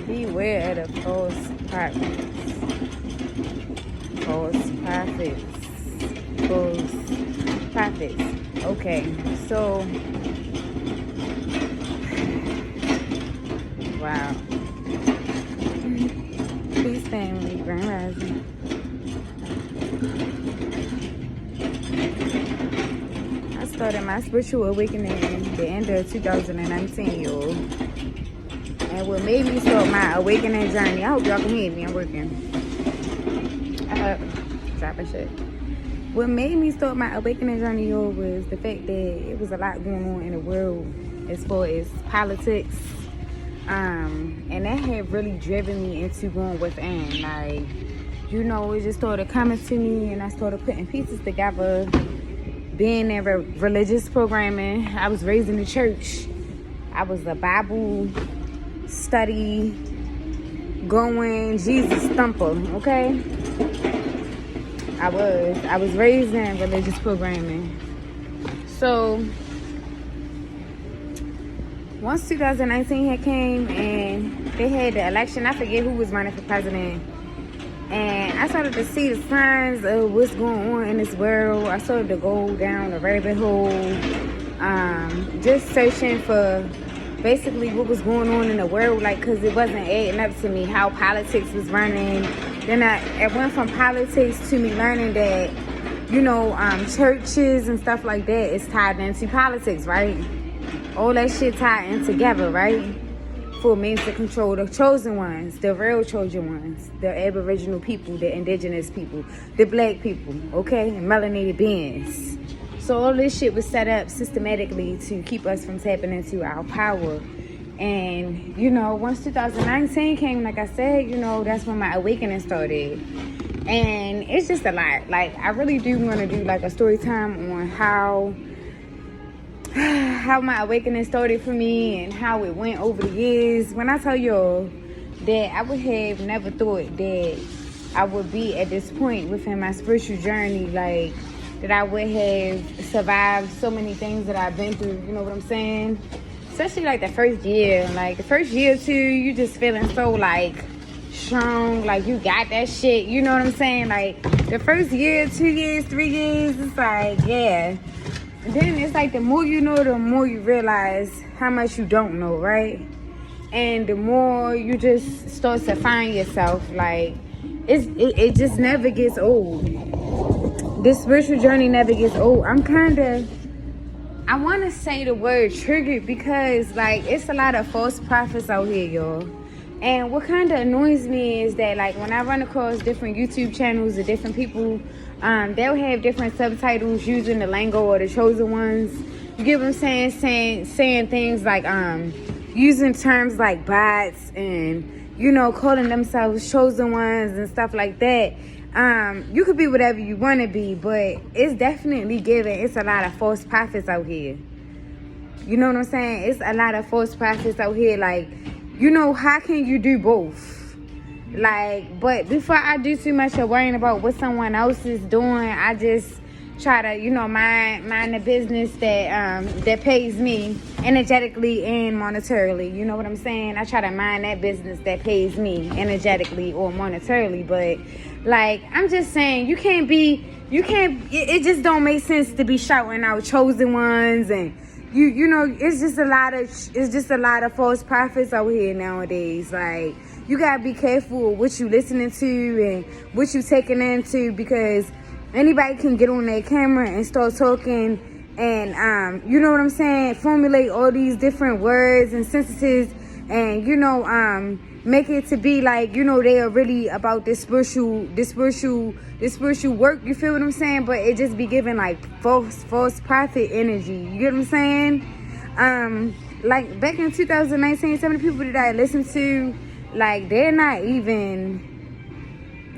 Beware of the false prophets. False prophets. False prophets. Okay, so wow. Peace, family, Grand Rising. I started my spiritual awakening the end of 2019, y'all. And what made me start my awakening journey, I hope y'all can hear me, I'm working. Dropping shit. What made me start my awakening journey, y'all, was the fact that it was a lot going on in the world as far as politics. And that had really driven me into going within. Like, you know, it just started coming to me and I started putting pieces together. Being in religious programming, I was raised in the church. I was a Bible study going Jesus thumper, okay? I was raised in religious programming. So once 2019 had came and they had the election, I forget who was running for president. And I started to see the signs of what's going on in this world. I started to go down a rabbit hole, just searching for basically what was going on in the world, like, because it wasn't adding up to me how politics was running. Then it went from politics to me learning that, you know, churches and stuff like that is tied into politics, right? All that shit tied in together, right? For means to control the chosen ones, the real chosen ones, the Aboriginal people, the indigenous people, the black people, okay? And melanated beings. So all this shit was set up systematically to keep us from tapping into our power. And, you know, once 2019 came, like I said, you know, that's when my awakening started. And it's just a lot. Like, I really do want to do, like, a story time on how my awakening started for me and how it went over the years. When I tell y'all that I would have never thought that I would be at this point within my spiritual journey, like, that I would have survived so many things that I've been through, you know what I'm saying? Especially like the first year. Like the first year or two, you just feeling so like strong, like you got that shit, you know what I'm saying? Like the first year, 2 years, 3 years, it's like, yeah. And then it's like the more you know, the more you realize how much you don't know, right? And the more you just start to find yourself, like it just never gets old. This spiritual journey never gets old. I want to say the word triggered because, like, it's a lot of false prophets out here, y'all. And what kind of annoys me is that, like, when I run across different YouTube channels of different people, they'll have different subtitles using the lingo of the chosen ones. You get what I'm saying? Saying things like, using terms like bots and, you know, calling themselves chosen ones and stuff like that. You could be whatever you want to be, but it's definitely given. It's a lot of false prophets out here. You know what I'm saying? It's a lot of false prophets out here. Like, you know, how can you do both? Like, but before I do too much of worrying about what someone else is doing, I just try to, you know, mind the business that pays me energetically and monetarily. You know what I'm saying? I try to mind that business that pays me energetically or monetarily, but like, I'm just saying, it just don't make sense to be shouting out chosen ones and you know, it's just a lot of false prophets out here nowadays. Like, you gotta be careful what you listening to and what you taking into, because anybody can get on their camera and start talking and you know what I'm saying, formulate all these different words and sentences and, you know, make it to be like, you know, they are really about this spiritual work, you feel what I'm saying? But it just be giving like false prophet energy, you get what I'm saying? Like back in 2019, some of the people that I listened to, like, they're not even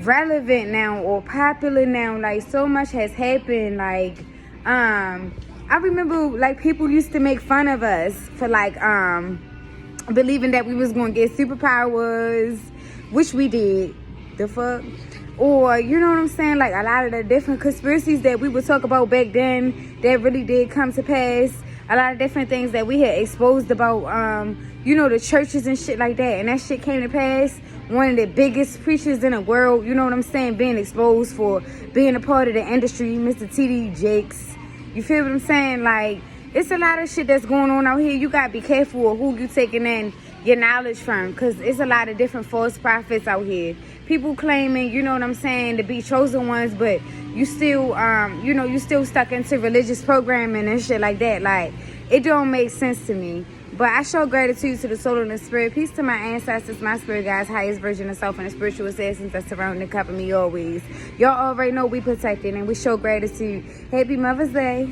relevant now or popular now. Like, so much has happened. Like, I remember, like, people used to make fun of us for, like, believing that we was going to get superpowers, which we did. The fuck? Or, you know what I'm saying? Like, a lot of the different conspiracies that we would talk about back then that really did come to pass. a lot of different things that we had exposed about, you know, the churches and shit like that. And that shit came to pass. One of the biggest preachers in the world, you know what I'm saying, being exposed for being a part of the industry, Mr. T.D. Jakes. You feel what I'm saying? Like, it's a lot of shit that's going on out here. You got to be careful of who you taking in your knowledge from, because it's a lot of different false prophets out here. People claiming, you know what I'm saying, to be chosen ones, but you still, you know, you still stuck into religious programming and shit like that. Like, it don't make sense to me. But I show gratitude to the soul and the spirit. Peace to my ancestors, my spirit guides, highest version of self, and the spiritual assassins that surround and cover me always. Y'all already know we protected and we show gratitude. Happy Mother's Day.